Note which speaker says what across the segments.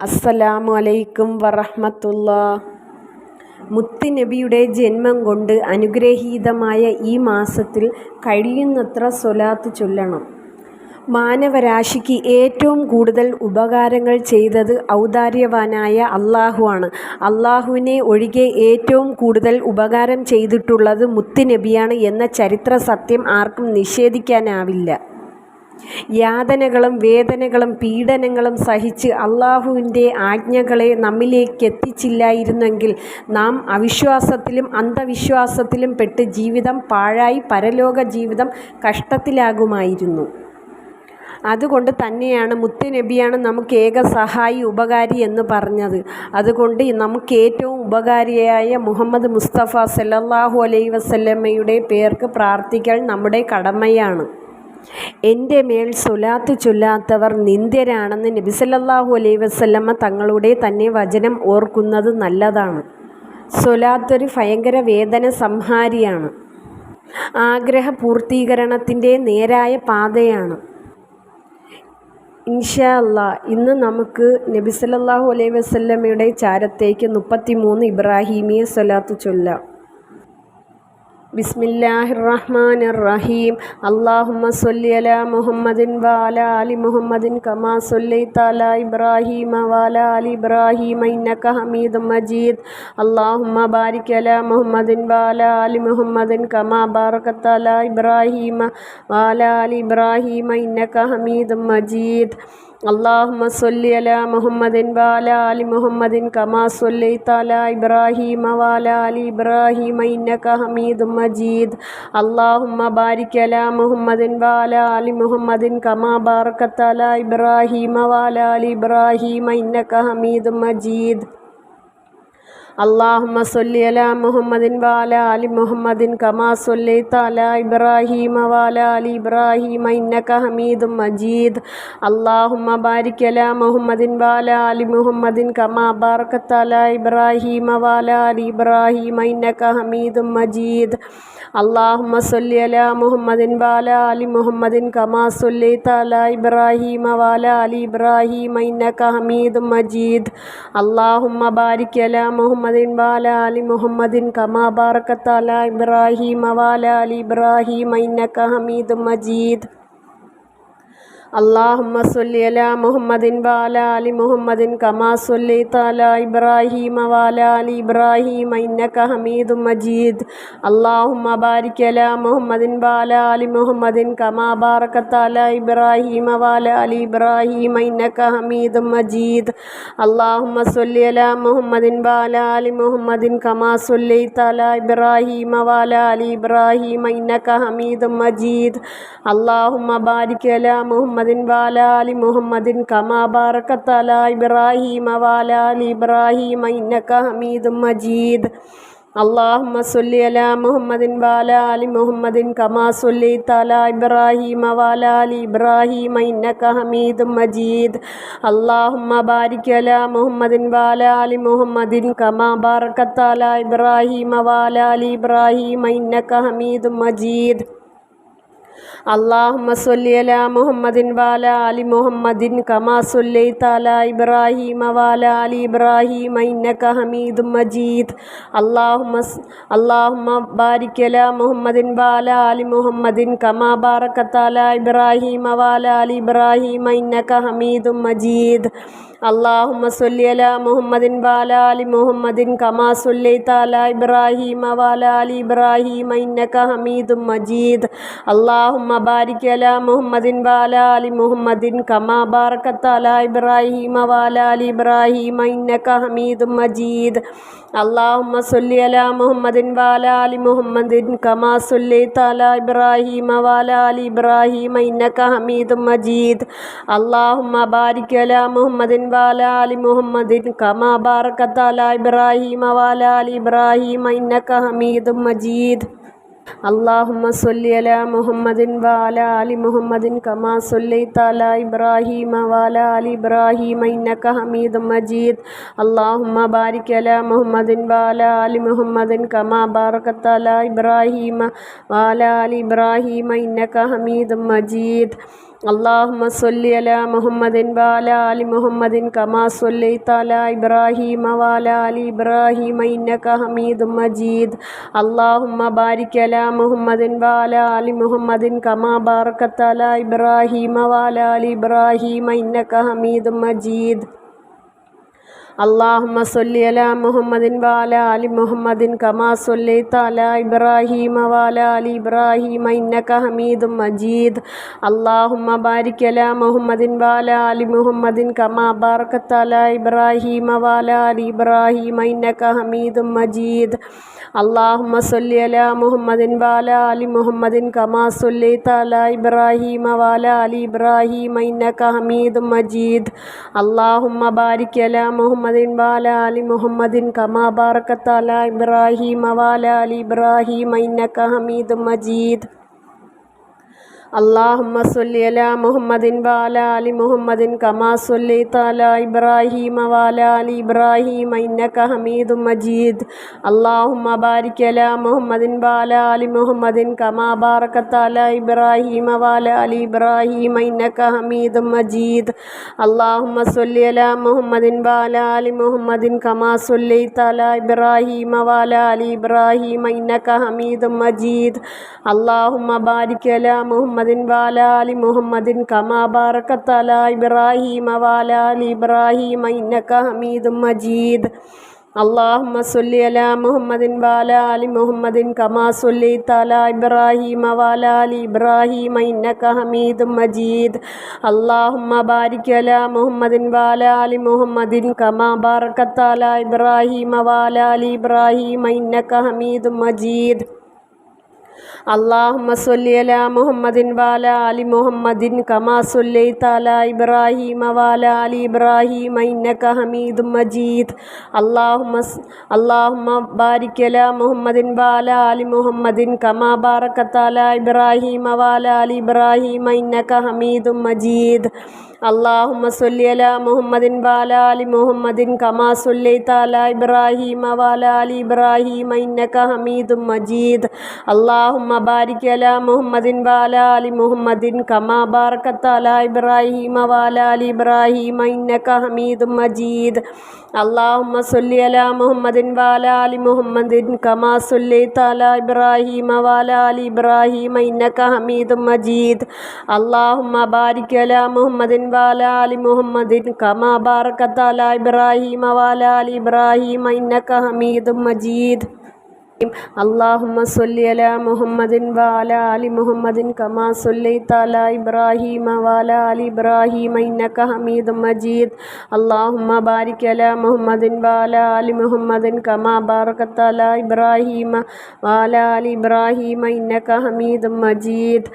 Speaker 1: അസ്സലാമു അലൈക്കും വറഹ്മത്തുള്ളാ. മുത്തുനബിയുടെ ജന്മം കൊണ്ട് അനുഗ്രഹീതമായ ഈ മാസത്തിൽ കഴിയുന്നത്ര സ്വലാത്ത് ചൊല്ലണം. മാനവരാശിക്ക് ഏറ്റവും കൂടുതൽ ഉപകാരങ്ങൾ ചെയ്തത് ഔദാര്യവാനായ അള്ളാഹുവാണ്. അള്ളാഹുവിനെ ഒഴികെ ഏറ്റവും കൂടുതൽ ഉപകാരം ചെയ്തിട്ടുള്ളത് മുത്തുനബിയാണ് എന്ന ചരിത്ര സത്യം ആർക്കും നിഷേധിക്കാനാവില്ല. യാതനകളും വേദനകളും പീഡനങ്ങളും സഹിച്ച് അള്ളാഹുവിൻ്റെ ആജ്ഞകളെ നമ്മിലേക്കെത്തിച്ചില്ലായിരുന്നെങ്കിൽ നാം അവിശ്വാസത്തിലും അന്ധവിശ്വാസത്തിലും പെട്ട് ജീവിതം പാഴായി പരലോക ജീവിതം കഷ്ടത്തിലാകുമായിരുന്നു. അതുകൊണ്ട് തന്നെയാണ് മുത്തുനബിയാണ് നമുക്ക് ഏക സഹായി ഉപകാരി എന്ന് പറഞ്ഞത്. അതുകൊണ്ട് നമുക്ക് ഏറ്റവും ഉപകാരിയായ മുഹമ്മദ് മുസ്തഫ സല്ലല്ലാഹു അലൈഹി വസല്ലമയുടെ പേർക്ക് പ്രാർത്ഥിക്കൽ നമ്മുടെ കടമയാണ്. എൻ്റെ മേൽ സ്വലാത്ത് ചൊല്ലാത്തവർ നിന്ദ്യരാണെന്ന് നബി സല്ലല്ലാഹു അലൈഹി വസല്ലമ തങ്ങളുടെ തന്നെ വചനം ഓർക്കുന്നത് നല്ലതാണ്. സ്വലാത്തൊരു ഭയങ്കര വേദന സംഹാരിയാണ്. ആഗ്രഹ പൂർത്തീകരണത്തിൻ്റെ നേരായ പാതയാണ്. ഇൻഷാ അല്ലാഹ് ഇന്ന് നമുക്ക് നബി സല്ലല്ലാഹു അലൈഹി വസല്ലമയുടെ ചാരത്തേക്ക് 33 ഇബ്രാഹീമിയ സ്വലാത്ത് ചൊല്ലാം. ബിസ്മില്ലാഹിർ റഹ്മാനിർ റഹീം. അല്ലാഹുമ്മ സ്വല്ലി അലാ മുഹമ്മദിൻ വഅലാ ആലി മുഹമ്മദിൻ കമാ സ്വല്ലൈത അലാ ഇബ്രാഹീമ വഅലാ ആലി ഇബ്രാഹീമ ഇന്നക ഹമീദും മജീദ്. അല്ലാഹുമ്മ ബാരിക് അലാ മുഹമ്മദിൻ വഅലാ ആലി മുഹമ്മദിൻ കമാ ബാറകത അലാ ഇബ്രാഹീമ വഅലാ ആലി ഇബ്രാഹീമ ഇന്നക ഹമീദും മജീദ്. അല്ലാഹുമ്മ സ്വല്ലി അലാ മുഹമ്മദിൻ വഅലാ ആലി മുഹമ്മദിൻ കമാ സ്വല്ലൈത അലാ ഇബ്രാഹീമ വഅലാ ആലി ഇബ്രാഹീമ ഇന്നക ഹമീദും മജീദ്. അല്ലാഹുമ്മ ബാരിക് അലാ മുഹമ്മദിൻ വഅലാ ആലി മുഹമ്മദിൻ കമാ ബാറകത അലാ ഇബ്രാഹീമ വഅലാ ആലി ഇബ്രാഹീമ ഇന്നക ഹമീദും മജീദ്. അല്ലാഹുമ്മ സ്വല്ലി അലാ മുഹമ്മദിൻ വഅലാ ആലി മുഹമ്മദിൻ കമാ സ്വല്ലൈത അലാ ഇബ്രാഹീമ വഅലാ ആലി ഇബ്രാഹീമ ഇന്നക ഹമീദും മജീദ്. അല്ലാഹുമ്മ ബാരിക് അലാ മുഹമ്മദിൻ വഅലാ ആലി മുഹമ്മദിൻ കമാ ബാറകത അലാ ഇബ്രാഹീമ വഅലാ ആലി ഇബ്രാഹീമ ഇന്നക ഹമീദും മജീദ്. അല്ലാഹുമ്മ സ്വല്ലി അലാ മുഹമ്മദിൻ വഅലാ ആലി മുഹമ്മദിൻ കമാ സ്വല്ലൈത അലാ ഇബ്രാഹീമ വഅലാ ആലി ഇബ്രാഹീമ ഇന്നക ഹമീദും മജീദ്. അല്ലാഹുമ്മ ബാരിക് അലാ മുഹമ്മദിൻ വഅലാ ആലി മുഹമ്മദിൻ കമാ ബാറകത അലാ ഇബ്രാഹീമ വഅലാ ആലി ഇബ്രാഹീമ ഇന്നക ഹമീദും മജീദ്. അല്ലാഹുമ്മ സ്വല്ലി അലാ മുഹമ്മദിൻ വഅലാ ആലി മുഹമ്മദിൻ കമാ സ്വല്ലൈത അലാ ഇബ്രാഹീമ വഅലാ ആലി ഇബ്രാഹീമ ഇന്നക ഹമീദും മജീദ്. അല്ലാഹുമ്മ ബാരിക് അലാ മുഹമ്മദിൻ വഅലാ ആലി മുഹമ്മദിൻ കമാ ബാറകത അലാ ഇബ്രാഹീമ വഅലാ ആലി ഇബ്രാഹീമ ഇന്നക ഹമീദും മജീദ്. അല്ലാഹുമ്മ സ്വല്ലി അലാ മുഹമ്മദിൻ വഅലാ ആലി മുഹമ്മദിൻ കമാ സ്വല്ലൈത അലാ ഇബ്രാഹീമ വഅലാ ആലി ഇബ്രാഹീമ ഇന്നക ഹമീദും മജീദ്. അല്ലാഹുമ്മ ബാരിക് അലാ മുഹമ്മദിൻ വഅലാ ആലി മുഹമ്മദിൻ കമാ ബാറകത അലാ ഇബ്രാഹീമ വഅലാ ആലി ഇബ്രാഹീമ ഇന്നക ഹമീദും മജീദ്. അല്ലാഹുമ്മ സ്വല്ലി അലാ മുഹമ്മദിൻ വഅലാ ആലി മുഹമ്മദിൻ കമാ സ്വല്ലൈത അലാ ഇബ്രാഹീമ വഅലാ ആലി ഇബ്രാഹീമ ഇന്നക ഹമീദും മജീദ്. അല്ലാഹുമ്മ ബാരിക് അലാ മുഹമ്മദിൻ വഅലാ ആലി മുഹമ്മദിൻ കമാ ബാറകത അലാ ഇബ്രാഹീമ വഅലാ ആലി ഇബ്രാഹീമ ഇന്നക ഹമീദും മജീദ്. അല്ലാഹുമ്മ സ്വല്ലി അലാ മുഹമ്മദിൻ വഅലാ ആലി മുഹമ്മദിൻ കമാ സ്വല്ലൈത അലാ ഇബ്രാഹീമ വഅലാ ആലി ഇബ്രാഹീമ ഇന്നക ഹമീദും മജീദ്. അല്ലാഹുമ്മ ബാരിക് അലാ മുഹമ്മദിൻ വഅലാ ആലി മുഹമ്മദിൻ കമാ ബാറകത അലാ ഇബ്രാഹീമ വഅലാ ആലി ഇബ്രാഹീമ ഇന്നക ഹമീദും മജീദ്. അല്ലാഹുമ്മ സ്വല്ലി അലാ മുഹമ്മദിൻ വഅലാ ആലി മുഹമ്മദിൻ കമാ സ്വല്ലൈത അലാ ഇബ്രാഹീമ വഅലാ ആലി ഇബ്രാഹീമ ഇന്നക ഹമീദും മജീദ്. അല്ലാഹുമ്മ ബാരിക് അലാ മുഹമ്മദിൻ വഅലാ ആലി മുഹമ്മദിൻ കമാ ബാറകത അലാ ഇബ്രാഹീമ വഅലാ ആലി ഇബ്രാഹീമ ഇന്നക ഹമീദും മജീദ്. അല്ലാഹുമ്മ സ്വല്ലി അലാ മുഹമ്മദിൻ വഅലാ ആലി മുഹമ്മദിൻ കമാ സ്വല്ലൈത അലാ ഇബ്രാഹീമ വഅലാ ആലി ഇബ്രാഹീമ ഇന്നക ഹമീദും മജീദ്. അല്ലാഹുമ്മ ബാരിക് അലാ മുഹമ്മദിൻ വഅലാ ആലി മുഹമ്മദിൻ കമാ ബാറകത അലാ ഇബ്രാഹീമ വഅലാ ആലി ഇബ്രാഹീമ ഇന്നക ഹമീദും മജീദ്. അല്ലാഹുമ്മ സ്വല്ലി അലാ മുഹമ്മദിൻ വഅലാ ആലി മുഹമ്മദിൻ കമാ സ്വല്ലൈത അലാ ഇബ്രാഹീമ വഅലാ ആലി ഇബ്രാഹീമ ഇന്നക ഹമീദും മജീദ്. അല്ലാഹുമ്മ ബാരിക് അലാ മുഹമ്മദിൻ വഅലാ ആലി മുഹമ്മദിൻ കമാ ബാറകത അലാ ഇബ്രാഹീമ വഅലാ ആലി ഇബ്രാഹീമ ഇന്നക ഹമീദും മജീദ്. اللهم صل على محمد وعلى آل محمد كما صليت على إبراهيم وعلى آل إبراهيم إنك حميد مجيد اللهم بارك على محمد وعلى آل محمد كما باركت على إبراهيم وعلى آل إبراهيم إنك حميد مجيد اللهم صل على محمد وعلى آل محمد كما صليت على إبراهيم وعلى آل إبراهيم إنك حميد مجيد اللهم بارك على محمد وعلى آل محمد كما باركت على إبراهيم وعلى آل إبراهيم إنك حميد مجيد اللهم صل على محمد وعلى آل محمد كما صليت على إبراهيم وعلى آل إبراهيم إنك حميد مجيد اللهم بارك على محمد وعلى آل محمد كما باركت على إبراهيم وعلى آل إبراهيم إنك حميد مجيد اللهم صل على محمد وعلى آل محمد كما صليت على إبراهيم وعلى آل إبراهيم إنك حميد مجيد اللهم بارك على محمد وعلى آل محمد كما باركت على إبراهيم وعلى آل إبراهيم إنك حميد مجيد اللهم صل على محمد وعلى آل محمد كما صليت على إبراهيم وعلى آل إبراهيم إنك حميد مجيد اللهم بارك على محمد وعلى آل محمد كما باركت على إبراهيم وعلى آل إبراهيم إنك حميد مجيد اللهم صل على محمد وعلى آل محمد كما صليت على إبراهيم وعلى آل إبراهيم إنك حميد مجيد اللهم بارك على محمد وعلى آل محمد كما باركت على إبراهيم وعلى آل إبراهيم إنك حميد مجيد اللهم صل على محمد وعلى آل محمد كما صليت على إبراهيم وعلى آل إبراهيم إنك حميد مجيد اللهم بارك على محمد وعلى آل محمد كما باركت على إبراهيم وعلى آل إبراهيم إنك حميد مجيد اللهم صل على محمد وعلى آل محمد كما صليت على إبراهيم وعلى آل إبراهيم إنك حميد مجيد اللهم بارك على محمد وعلى آل محمد كما باركت على إبراهيم وعلى آل إبراهيم إنك حميد مجيد اللهم صل على محمد وعلى آل محمد كما صليت على إبراهيم وعلى آل إبراهيم إنك حميد مجيد اللهم بارك على محمد وعلى آل محمد كما باركت على إبراهيم وعلى آل إبراهيم إنك حميد مجيد اللهم صل على محمد وعلى آل محمد كما صليت على إبراهيم وعلى آل إبراهيم إنك حميد مجيد اللهم بارك على محمد وعلى آل محمد كما باركت على إبراهيم وعلى آل إبراهيم إنك حميد مجيد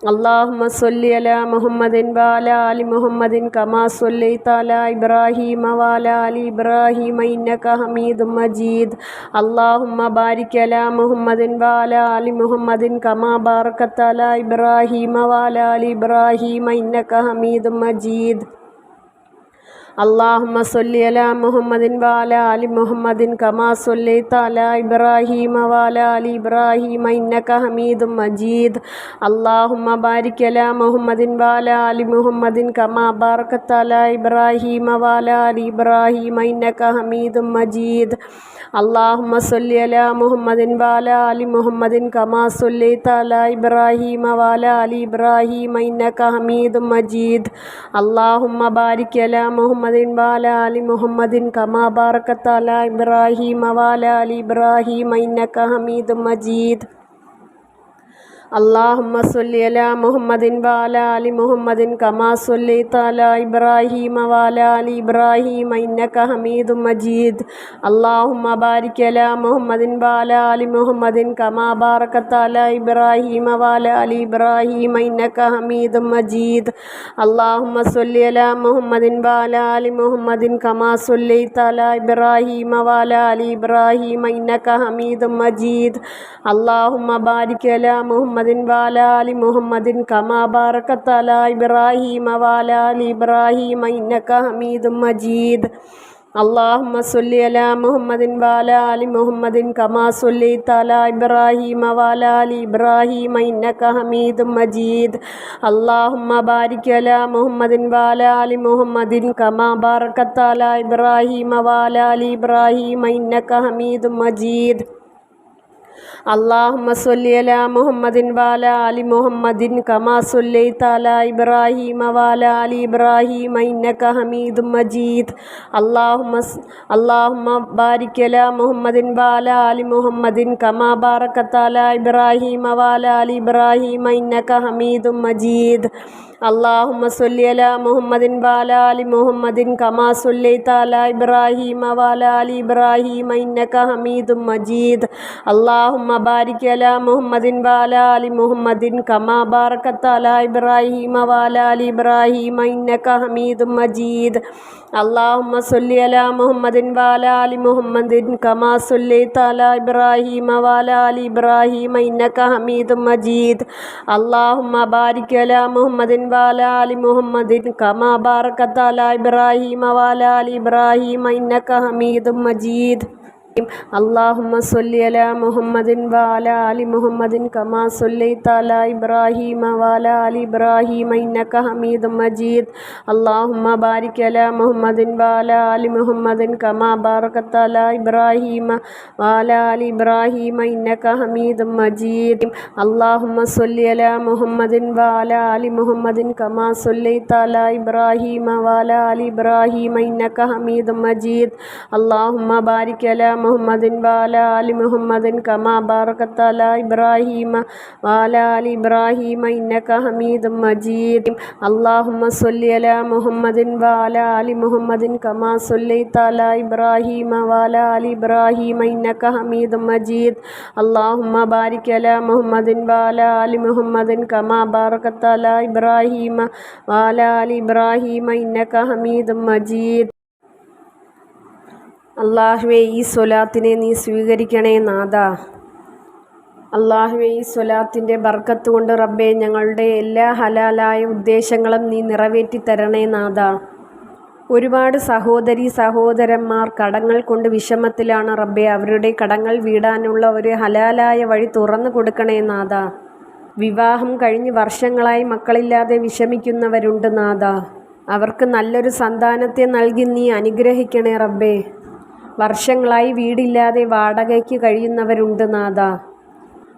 Speaker 1: اللهم صل على محمد وعلى آل محمد كما صليت على إبراهيم وعلى آل إبراهيم إنك حميد مجيد اللهم بارك على محمد وعلى آل محمد كما باركت على إبراهيم وعلى آل إبراهيم إنك حميد مجيد اللهم صل على محمد وعلى آل محمد كما صليت على إبراهيم وعلى آل إبراهيم إنك حميد مجيد اللهم بارك على محمد وعلى آل محمد كما باركت على إبراهيم وعلى آل إبراهيم إنك حميد مجيد اللهم صل على محمد وعلى آل محمد كما صليت على إبراهيم وعلى آل إبراهيم إنك حميد مجيد اللهم بارك على محمد وعلى آل محمد كما باركت على إبراهيم وعلى آل إبراهيم إنك حميد مجيد اللهم صل على محمد وعلى آل محمد كما صليت على إبراهيم وعلى آل إبراهيم إنك حميد مجيد اللهم بارك على محمد وعلى آل محمد كما باركت على إبراهيم وعلى آل إبراهيم إنك حميد مجيد اللهم صل على محمد وعلى آل محمد كما صليت على إبراهيم وعلى آل إبراهيم إنك حميد مجيد اللهم بارك على محمد وعلى آل محمد كما باركت على إبراهيم وعلى آل إبراهيم إنك حميد مجيد اللهم صل على محمد وعلى آل محمد كما صليت على إبراهيم وعلى آل إبراهيم إنك حميد مجيد اللهم بارك على محمد وعلى آل محمد كما باركت على إبراهيم وعلى آل إبراهيم إنك حميد مجيد اللهم صل على محمد وعلى آل محمد كما صليت على إبراهيم وعلى آل إبراهيم إنك حميد مجيد اللهم بارك على محمد وعلى آل محمد كما باركت على إبراهيم وعلى آل إبراهيم إنك حميد مجيد اللهم صل على محمد وعلى آل محمد كما صليت على إبراهيم وعلى آل إبراهيم إنك حميد مجيد اللهم بارك على محمد وعلى آل محمد كما باركت على إبراهيم وعلى آل إبراهيم إنك حميد مجيد اللهم صل على محمد وعلى آل محمد كما صليت على إبراهيم وعلى آل إبراهيم إنك حميد مجيد اللهم بارك على محمد وعلى آل محمد كما باركت على إبراهيم وعلى آل إبراهيم إنك حميد مجيد اللهم صل على محمد وعلى آل محمد كما صليت على إبراهيم وعلى آل إبراهيم إنك حميد مجيد اللهم بارك على محمد وعلى آل محمد كما باركت على إبراهيم وعلى آل إبراهيم إنك حميد مجيد اللهم صل على محمد وعلى آل محمد كما صليت على إبراهيم وعلى آل إبراهيم إنك حميد مجيد اللهم بارك على محمد وعلى آل محمد كما باركت على إبراهيم وعلى آل إبراهيم إنك حميد مجيد اللهم صل على محمد وعلى آل محمد كما صليت على إبراهيم وعلى آل إبراهيم إنك حميد مجيد اللهم بارك على محمد وعلى آل محمد كما باركت على إبراهيم وعلى آل إبراهيم إنك حميد مجيد അള്ളാഹുവേ ഈ സ്വലാത്തിനെ നീ സ്വീകരിക്കണേ നാഥ. അള്ളാഹുവേ ഈ സ്വലാത്തിൻ്റെ ബർക്കത്ത് കൊണ്ട് റബ്ബേ ഞങ്ങളുടെ എല്ലാ ഹലാലായ ഉദ്ദേശങ്ങളും നീ നിറവേറ്റി തരണേ നാഥ. ഒരുപാട് സഹോദരി സഹോദരന്മാർ കടങ്ങൾ കൊണ്ട് വിഷമത്തിലാണ് റബ്ബേ. അവരുടെ കടങ്ങൾ വീടാനുള്ള ഒരു ഹലാലായ വഴി തുറന്നു കൊടുക്കണേ നാഥ. വിവാഹം കഴിഞ്ഞ് വർഷങ്ങളായി മക്കളില്ലാതെ വിഷമിക്കുന്നവരുണ്ട് നാഥ. അവർക്ക് നല്ലൊരു സന്താനത്തെ നൽകി നീ അനുഗ്രഹിക്കണേ റബ്ബേ. വർഷങ്ങളായി വീടില്ലാതെ വാടകയ്ക്ക് കഴിയുന്നവരുണ്ട് നാഥ.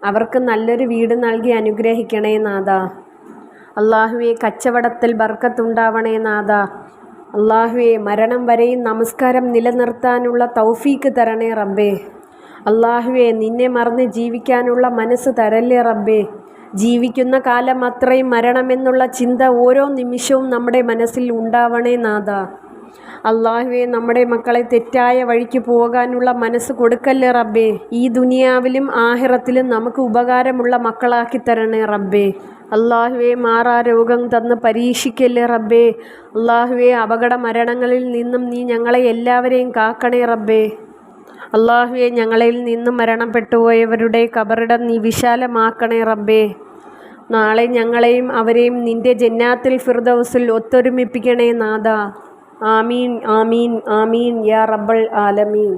Speaker 1: അവർക്ക് നല്ലൊരു വീട് നൽകി അനുഗ്രഹിക്കണേ നാഥ. അള്ളാഹുവേ കച്ചവടത്തിൽ ബർക്കത്തുണ്ടാവണേ നാഥ. അള്ളാഹുവേ മരണം വരെയും നമസ്കാരം നിലനിർത്താനുള്ള തൗഫീക്ക് തരണേ റബ്ബേ. അള്ളാഹുവേ നിന്നെ മറന്ന് ജീവിക്കാനുള്ള മനസ്സ് തരല്ലേ റബ്ബേ. ജീവിക്കുന്ന കാലം അത്രയും മരണമെന്നുള്ള ചിന്ത ഓരോ നിമിഷവും നമ്മുടെ മനസ്സിൽ ഉണ്ടാവണേ നാഥ. അള്ളാഹുവേ നമ്മുടെ മക്കളെ തെറ്റായ വഴിക്ക് പോകാനുള്ള മനസ്സ് കൊടുക്കല്ലേ റബ്ബേ. ഈ ദുനിയാവിലും ആഖിറത്തിലും നമുക്ക് ഉപകാരമുള്ള മക്കളാക്കി തരണേ റബ്ബേ. അള്ളാഹുവേ മാറാ രോഗം തന്ന് പരീക്ഷിക്കല്ലേ റബ്ബേ. അള്ളാഹുവേ അപകട മരണങ്ങളിൽ നിന്നും നീ ഞങ്ങളെ എല്ലാവരെയും കാക്കണേ റബ്ബേ. അള്ളാഹുവേ ഞങ്ങളിൽ നിന്നും മരണപ്പെട്ടുപോയവരുടെ കബറിടം നീ വിശാലമാക്കണേ റബ്ബേ. നാളെ ഞങ്ങളെയും അവരെയും നിന്റെ ജന്നാത്തുൽ ഫിർദൗസിൽ ഒത്തൊരുമിപ്പിക്കണേ നാഥ. ആമീൻ ആമീൻ ആമീൻ യാ റബ്ബൽ ആലമീൻ.